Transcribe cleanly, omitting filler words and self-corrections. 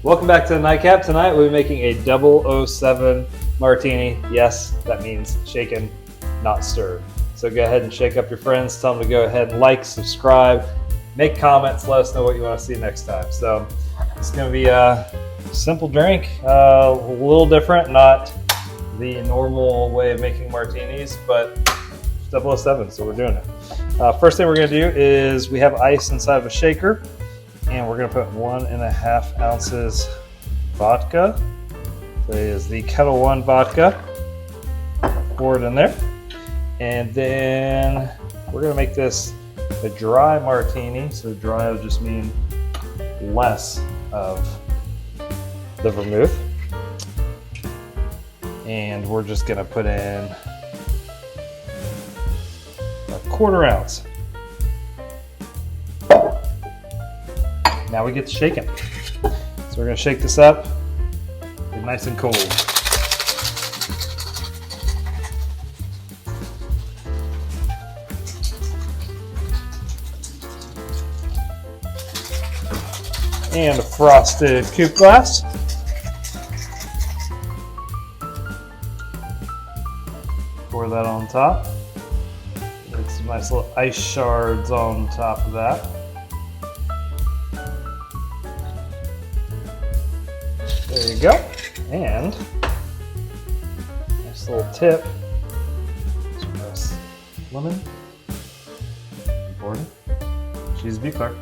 Welcome back to the Nightcap. Tonight we'll be making a 007 Martini. Yes, that means shaken, not stirred. So go ahead and shake up your friends. Tell them to go ahead and like, subscribe, make comments. Let us know what you want to see next time. So it's going to be a simple drink, a little different, not the normal way of making martinis, but 007, so we're doing it. First thing we're going to do is we have ice inside of a shaker, and we're going to put 1.5 ounces vodka. That is the Kettle One vodka. Pour it in there. And then we're going to make this a dry martini. So dry will just mean less of the vermouth. And we're just going to put in 1/4 ounce. Now we get to shaking. So we're going to shake this up, get nice and cold. And a frosted coupe glass. Pour that on top. Get some nice little ice shards on top of that. There you go. And nice little tip. Some nice lemon. Important. Cheese beef clerk.